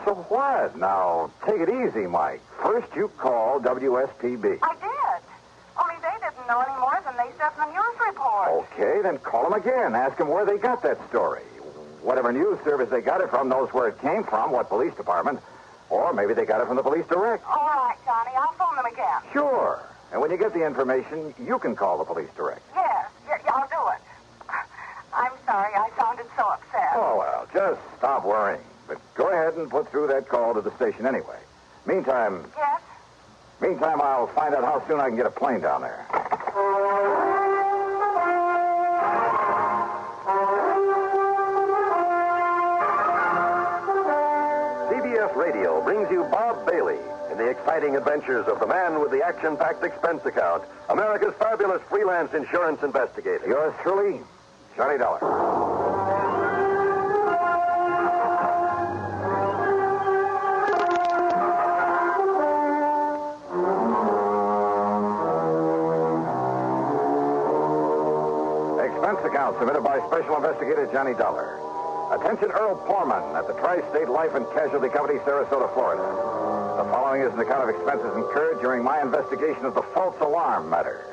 So what? Now, take it easy, Mike. First, you call WSPB. I did. Only they didn't know any more than they said in the news report. Okay, then call them again. Ask them where they got that story. Whatever news service they got it from knows where it came from, what police department. Or maybe they got it from the police direct. All right, Johnny. I'll phone them again. Sure. And when you get the information, you can call the police direct. Yes. Yeah, I'll do it. I'm sorry. I sounded so upset. Oh, well, just stop worrying. But go ahead and put through that call to the station anyway. Meantime, I'll find out how soon I can get a plane down there. CBS Radio brings you Bob Bailey in the exciting adventures of the man with the action-packed expense account, America's fabulous freelance insurance investigator. Yours truly, Johnny Dollar. Expense account submitted by Special Investigator Johnny Dollar. Attention Earl Poorman at the Tri-State Life and Casualty Company, Sarasota, Florida. The following is an account of expenses incurred during my investigation of the false alarm matter.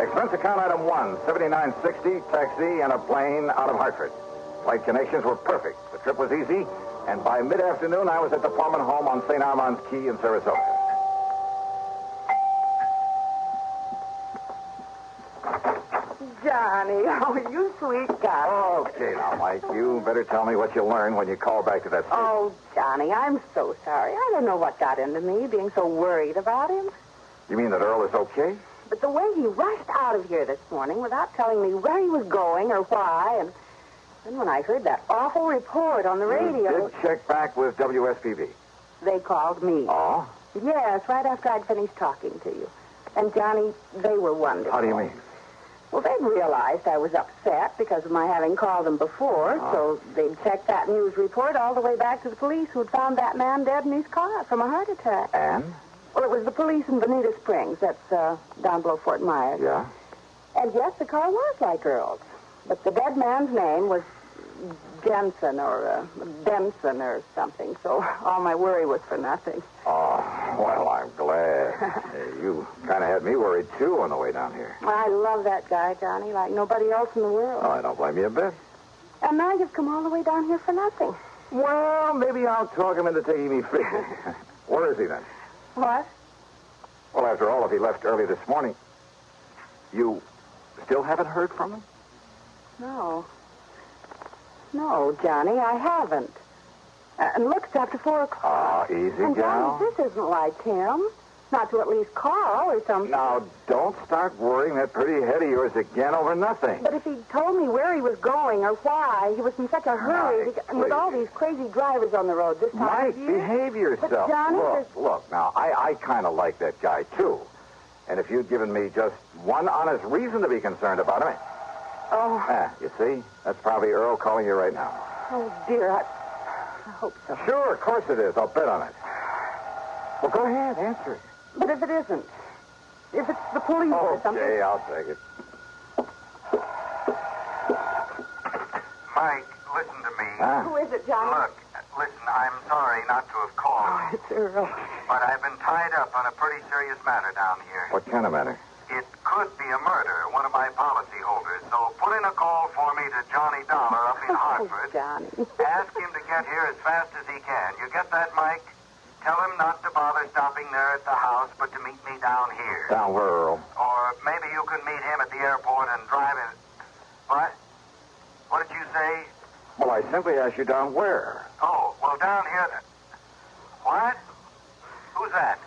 Expense account item 1, 7960, taxi and a plane out of Hartford. Flight connections were perfect. The trip was easy, and by mid-afternoon I was at the Poorman home on St. Armand's Key in Sarasota. Johnny, oh, you sweet guy. Okay, now, Mike, you better tell me what you learned when you call back to that station. Oh, Johnny, I'm so sorry. I don't know what got into me, being so worried about him. You mean that Earl is okay? But the way he rushed out of here this morning without telling me where he was going or why, and then when I heard that awful report on the radio... You did check back with WSPB? They called me. Oh? Yes, right after I'd finished talking to you. And, Johnny, they were wonderful. How do you mean? Well, they'd realized I was upset because of my having called them before, so they'd checked that news report all the way back to the police who'd found that man dead in his car from a heart attack. And? Well, it was the police in Bonita Springs. That's down below Fort Myers. Yeah? And yes, the car was like Earl's. But the dead man's name was Jensen or Benson or something, so all my worry was for nothing. Oh, well, I'm glad. You kind of had me worried, too, on the way down here. I love that guy, Johnny, like nobody else in the world. Oh, I don't blame you a bit. And now you've come all the way down here for nothing. Well, maybe I'll talk him into taking me fishing. Where is he, then? What? Well, after all, if he left early this morning, you still haven't heard from him? No. No, Johnny, I haven't. And look, it's after 4 o'clock. Oh, easy, and gal. Johnny, this isn't like him. Not to at least call or something. Now, don't start worrying that pretty head of yours again over nothing. But if he'd told me where he was going or why, he was in such a hurry. Mike, And with all these crazy drivers on the road this time Mike, of year. behave yourself. But Johnny, Look, now, I kind of like that guy, too. And if you'd given me just one honest reason to be concerned about him... Oh. You see? That's probably Earl calling you right now. Oh, dear, I hope so. Sure, of course it is. I'll bet on it. Well, go ahead, answer it. But if it isn't, if it's the police or something... Okay, I'll take it. Mike, listen to me. Who is it, Johnny? Look, listen, I'm sorry not to have called. Oh, it's Earl. But I've been tied up on a pretty serious matter down here. What kind of matter? It could be a murder, one of my policy holders. So put in a call for me to Johnny Dollar up in Hartford. Oh, Johnny. Ask him to get here as fast as he can. You get that, Mike? Tell him not to bother stopping there at the house, but to meet me down here. Down where, Earl? Or maybe you can meet him at the airport and drive him. What? What did you say? Well, I simply asked you down where. Oh, well, down here. What? Who's that?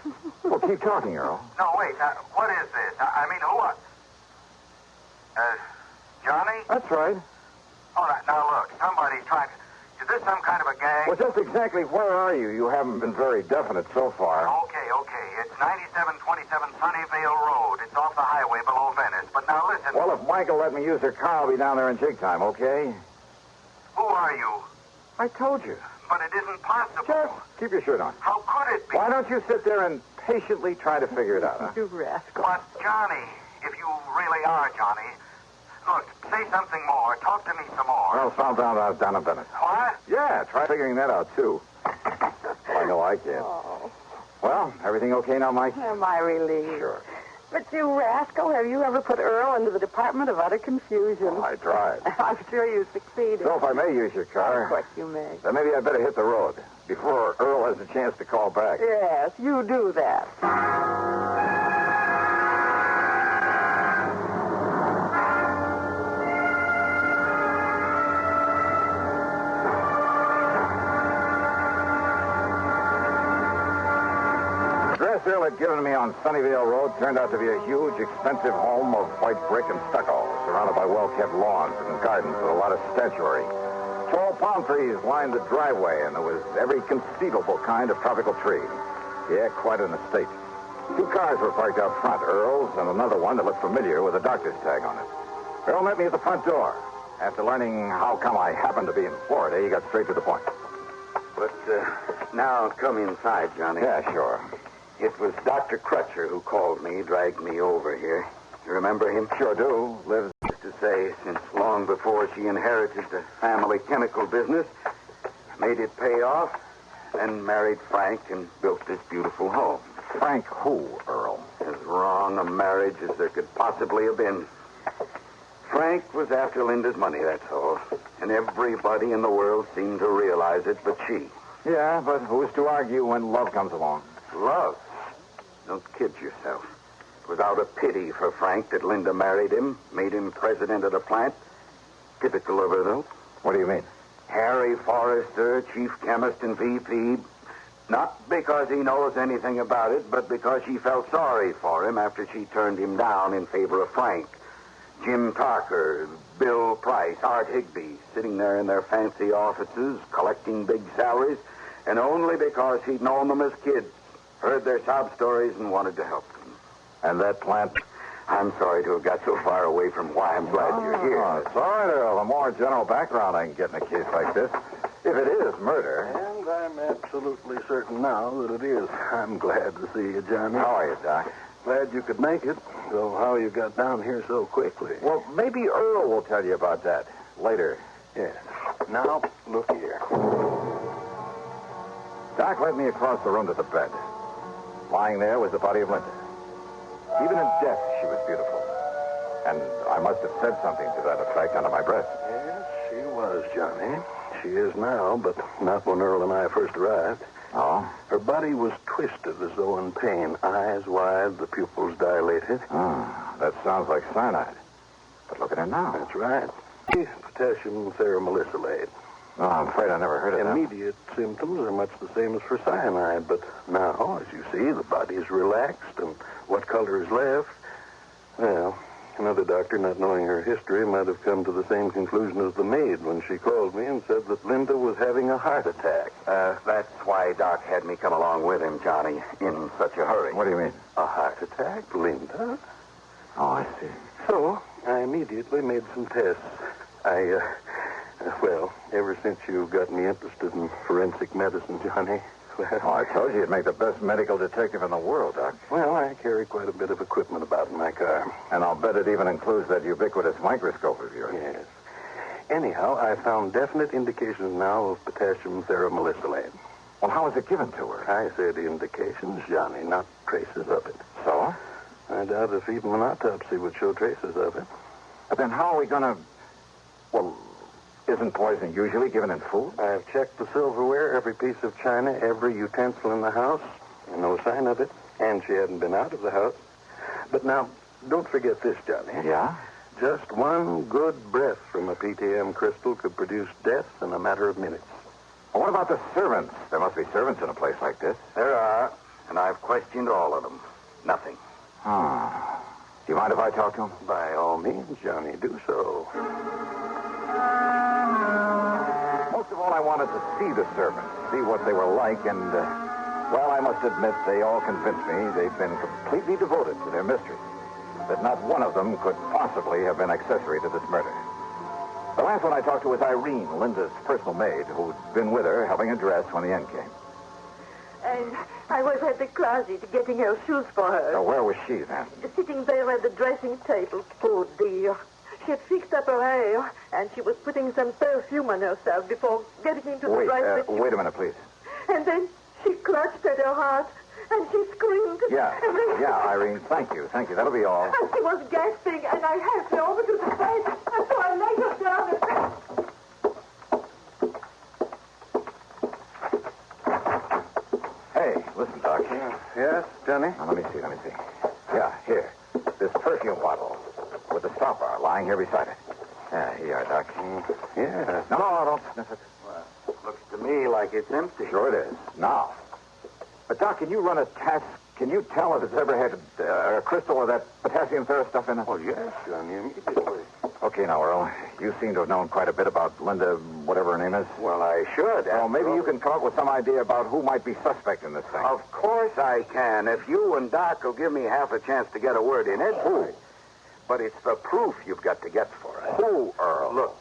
Well, keep talking, Earl. No, wait. What is this? I mean, who are... Johnny? That's right. Oh, now look. Somebody's trying to... Is this some kind of a gang? Well, just exactly where are you? You haven't been very definite so far. Okay. It's 9727 Sunnyvale Road. It's off the highway below Venice. But now listen... Well, if Michael let me use her car, I'll be down there in jig time, okay? Who are you? I told you. But it isn't possible. Just keep your shirt on. How could it be? Why don't you sit there and patiently try to figure it out, huh? You rascal. But, Johnny, if you really are Johnny... Look, say something more. Talk to me some more. Well, found out down in Venice. What? Yeah, try figuring that out, too. Well, I know I can. Oh, Well, everything okay now, Mike? am I relieved? Sure. But you rascal, have you ever put Earl into the Department of Utter Confusion? Well, I tried. I'm sure you succeeded. So if I may use your car, Of course you may. then maybe I'd better hit the road before Earl has a chance to call back. Yes, you do that. The address Earl had given me on Sunnyvale Road turned out to be a huge, expensive home of white brick and stucco, surrounded by well-kept lawns and gardens with a lot of statuary. Tall palm trees lined the driveway, and there was every conceivable kind of tropical tree. Yeah, quite an estate. 2 cars were parked out front, Earl's and another one that looked familiar with a doctor's tag on it. Earl met me at the front door. After learning how come I happened to be in Florida, he got straight to the point. But now come inside, Johnny. Yeah, sure. It was Dr. Crutcher who called me, dragged me over here. You remember him? Sure do. Lives. To say, since long before she inherited the family chemical business, made it pay off, then married Frank and built this beautiful home. Frank who, Earl? As wrong a marriage as there could possibly have been. Frank was after Linda's money, that's all. And everybody in the world seemed to realize it but she. Yeah, but who's to argue when love comes along? Love? Don't kid yourself. It was out of pity for Frank that Linda married him, made him president of the plant. Typical of her, though. What do you mean? Harry Forrester, chief chemist and VP. Not because he knows anything about it, but because she felt sorry for him after she turned him down in favor of Frank. Jim Parker, Bill Price, Art Higbee, sitting there in their fancy offices, collecting big salaries, and only because he'd known them as kids, heard their sob stories, and wanted to help them. And that plant? I'm sorry to have got so far away from why I'm glad you're here. It's all right, Earl. The more general background I can get in a case like this. If it is murder. And I'm absolutely certain now that it is. I'm glad to see you, Johnny. How are you, Doc? Glad you could make it. So how you got down here so quickly. Well, maybe Earl will tell you about that later. Yes. Now, look here. Doc led me across the room to the bed. Lying there was the body of Linda. Even in death, she was beautiful. And I must have said something to that effect under my breath. Yes, she was, Johnny. She is now, but not when Earl and I first arrived. Oh? Her body was twisted as though in pain. Eyes wide, the pupils dilated. Oh, that sounds like cyanide. But look at her now. That's right. Potassium theramolysilate. Oh, I'm afraid I never heard of that. Immediate symptoms are much the same as for cyanide, but now, as you see, the body's relaxed, and what color is left? Well, another doctor, not knowing her history, might have come to the same conclusion as the maid when she called me and said that Linda was having a heart attack. That's why Doc had me come along with him, Johnny, in such a hurry. What do you mean? A heart attack, Linda? Oh, I see. So, I immediately made some tests. Well, ever since you got me interested in forensic medicine, Johnny, Oh, I told you you'd make the best medical detective in the world, Doc. well, I carry quite a bit of equipment about in my car. And I'll bet it even includes that ubiquitous microscope of yours. Yes. Anyhow, I found definite indications now of potassium theramolysilate. Well, how was it given to her? I said indications, Johnny, not traces of it. So? I doubt if even an autopsy would show traces of it. But then how are we going to... Well, isn't poison usually given in food? I've checked the silverware, every piece of china, every utensil in the house. No sign of it. And she hadn't been out of the house. But now, don't forget this, Johnny. Yeah? Just one good breath from a PTM crystal could produce death in a matter of minutes. Well, what about the servants? There must be servants in a place like this. There are, and I've questioned all of them. Nothing. Oh. Do you mind if I talk to them? By all means, Johnny, do so. Most of all, I wanted to see the servants, see what they were like, and, well, I must admit, they all convinced me they've been completely devoted to their mistress, that not one of them could possibly have been accessory to this murder. The last one I talked to was Irene, Linda's personal maid, who'd been with her helping her dress when the end came. And I was at the closet getting her shoes for her. So where was she then? Sitting there at the dressing table. Oh, dear. She had fixed up her hair, and she was putting some perfume on herself before getting into the drive. Wait a minute, please. And then she clutched at her heart, and she screamed. Yeah, Irene, thank you. That'll be all. And she was gasping, and I helped her over to the bed, and so I laid her down and... Hey, listen, Doc. Yes, Johnny? Now, let me see. Yeah, here. This perfume bottle with the stopper lying here beside it. Yeah, here you are, Doc. Yeah. No, don't sniff it. Well, looks to me like it's empty. Sure it is. Now. But, Doc, can you run a test? Can you tell if it's ever had a crystal or that potassium ferrous stuff in it? Oh, yes, Johnny, immediately. Okay, now, Earl, you seem to have known quite a bit about Linda, whatever her name is. Well, I should. Well, maybe you can come up with some idea about who might be suspect in this thing. Of course I can. If you and Doc will give me half a chance to get a word in it. Who? But it's the proof you've got to get for it. Who, Earl? Look,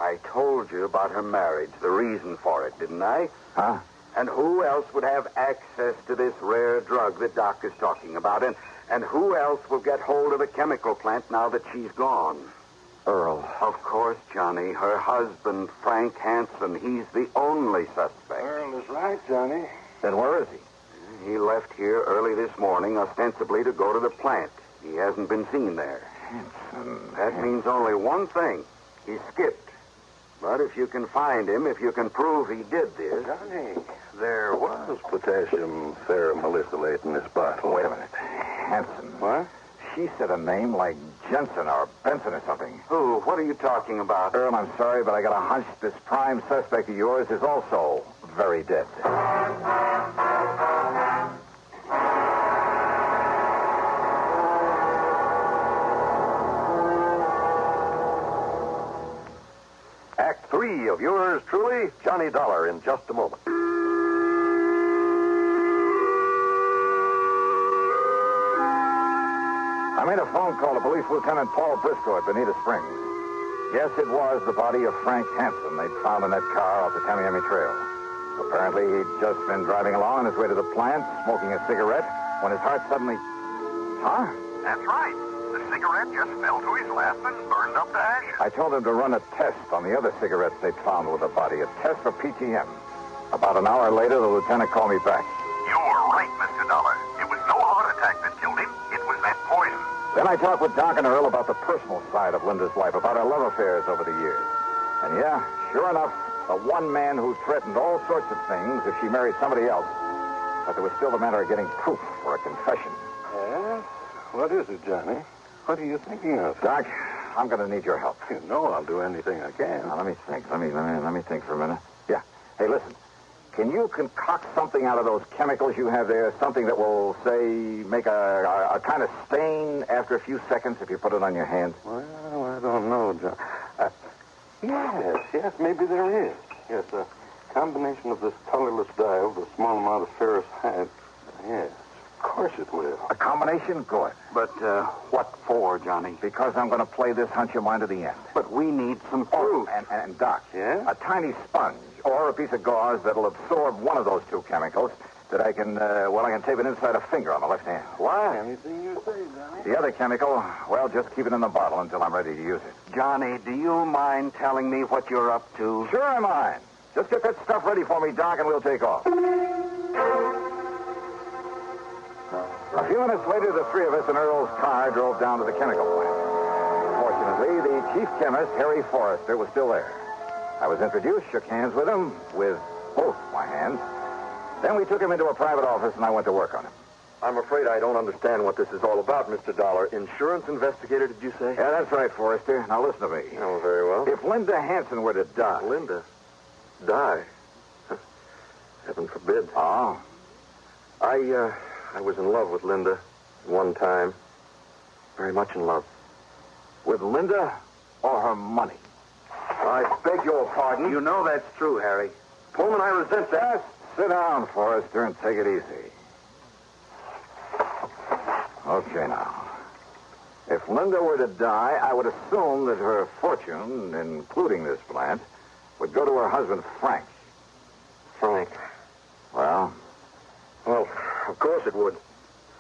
I told you about her marriage, the reason for it, didn't I? Huh? And who else would have access to this rare drug that Doc is talking about? And who else will get hold of the chemical plant now that she's gone? Earl. Of course, Johnny. Her husband, Frank Hansen. He's the only suspect. Earl is right, Johnny. Then where is he? He left here early this morning, ostensibly to go to the plant. He hasn't been seen there. Hanson. That means only one thing. He skipped. But if you can find him, if you can prove he did this... Johnny, there was potassium theramolysilate in this bottle. Wait a minute. Hanson. What? She said a name like Jensen or Benson or something. Who? What are you talking about? Earl, I'm sorry, but I got a hunch this prime suspect of yours is also very dead. Act 3 of yours truly, Johnny Dollar, in just a moment. I made a phone call to Police Lieutenant Paul Briscoe at Bonita Springs. Yes, it was the body of Frank Hansen they'd found in that car off the Tamiami Trail. Apparently, he'd just been driving along on his way to the plant, smoking a cigarette, when his heart suddenly... Huh? That's right. The cigarette just fell to his lap and burned up to ashes. I told him to run a test on the other cigarettes they'd found with the body, a test for PTM. About an hour later, the lieutenant called me back. You were right, Mr. Dollar. It was no heart attack that killed him. It was that poison. Then I talked with Doc and Earl about the personal side of Linda's life, about her love affairs over the years. And yeah, sure enough, the one man who threatened all sorts of things if she married somebody else. But there was still the matter of getting proof for a confession. Yes? What is it, Johnny? What are you thinking of? Doc, I'm going to need your help. You know I'll do anything I can. Now, let me think. Let me think for a minute. Yeah. Hey, listen. Can you concoct something out of those chemicals you have there? Something that will, say, make a kind of stain after a few seconds if you put it on your hand? Well, I don't know, John. Yes, maybe there is. Yes, a combination of this colorless dye with a small amount of ferrous hide. Yes, of course it will. A combination? Good. But what for, Johnny? Because I'm going to play this hunch of mine to the end. But we need some proof. And Doc, Yeah? a tiny sponge or a piece of gauze that'll absorb one of those two chemicals that I can tape it inside a finger on the left hand. Why? Anything you say, Johnny. The other chemical, well, just keep it in the bottle until I'm ready to use it. Johnny, do you mind telling me what you're up to? Sure I mind. Just get that stuff ready for me, Doc, and we'll take off. A few minutes later, the three of us in Earl's car drove down to the chemical plant. Fortunately, the chief chemist, Harry Forrester, was still there. I was introduced, shook hands with him, with both my hands. Then we took him into a private office, and I went to work on him. I'm afraid I don't understand what this is all about, Mr. Dollar. Insurance investigator, did you say? Yeah, that's right, Forrester. Now listen to me. Oh, very well. If Linda Hansen were to die... Linda? Die? Heaven forbid. Oh? I was in love with Linda one time. Very much in love. With Linda or her money? I beg your pardon. You know that's true, Harry. Pullman, I resent that. Just sit down, Forrester, and take it easy. Okay, now. If Linda were to die, I would assume that her fortune, including this plant, would go to her husband, Frank. Frank. Well, Well, of course it would.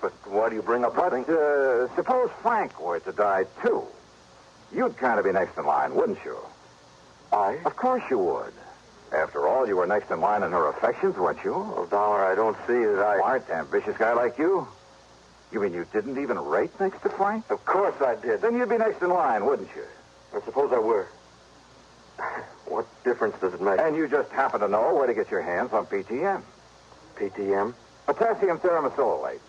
But why do you bring up but the thing? suppose Frank were to die, too. You'd kind of be next in line, wouldn't you? I? Of course you would. After all, you were next in line in her affections, weren't you? Well, Dollar, I don't see that I... Smart, ambitious guy like you? You mean you didn't even rate next to Frank? Of course I did. Then you'd be next in line, wouldn't you? I suppose I were. What difference does it make? And you just happen to know where to get your hands on PTM. PTM? Potassium theramosolate.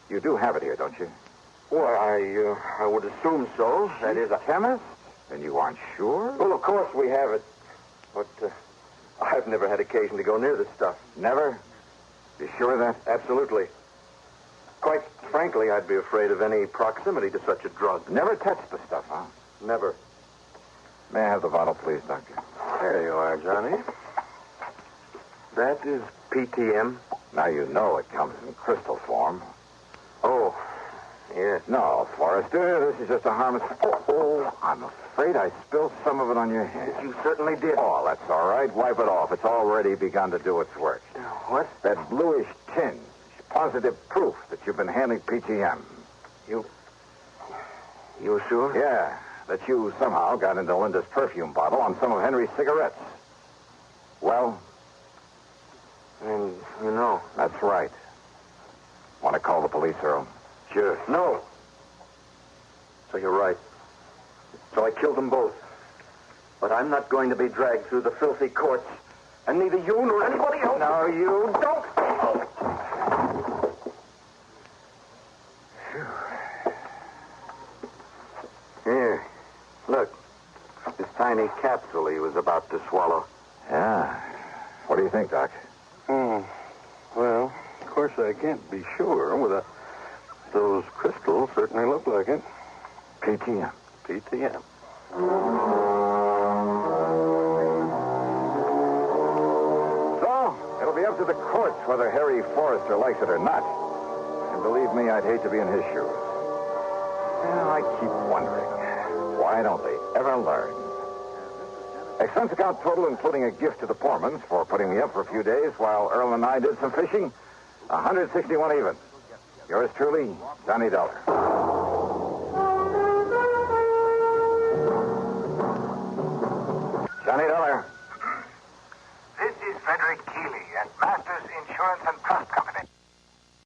You do have it here, don't you? Well, I would assume so. That is a chemist? And you aren't sure? Well, of course we have it. But I've never had occasion to go near this stuff. Never? You sure of that? Absolutely. Quite frankly, I'd be afraid of any proximity to such a drug. Never touched the stuff, huh? Never. May I have the bottle, please, Doctor? There you are, Johnny. That is PTM. Now you know it comes in crystal form. Oh, yes. No, Forrester, this is just a harmless... Oh, I'm afraid I spilled some of it on your hand. You certainly did. Oh, that's all right. Wipe it off. It's already begun to do its work. What? That bluish tinge. Positive proof that you've been handling PTM. You sure? Yeah, that you somehow got into Linda's perfume bottle on some of Henry's cigarettes. Well? And you know. That's right. Want to call the police, Earl? Sure. No. So you're right. So I killed them both. But I'm not going to be dragged through the filthy courts. And neither you nor anybody else... No, you don't. Here. Look. This tiny capsule he was about to swallow. Yeah. What do you think, Doc? Well, of course I can't be sure. Those crystals certainly look like it. PTM. PTM. So, it'll be up to the courts whether Harry Forrester likes it or not. And believe me, I'd hate to be in his shoes. Well, I keep wondering, why don't they ever learn? Expense account total, including a gift to the Pormans for putting me up for a few days while Earl and I did some fishing, 161 even. Yours truly, Johnny Dollar. Johnny Dollar. This is Frederick Keeley at Masters Insurance and Trust Company.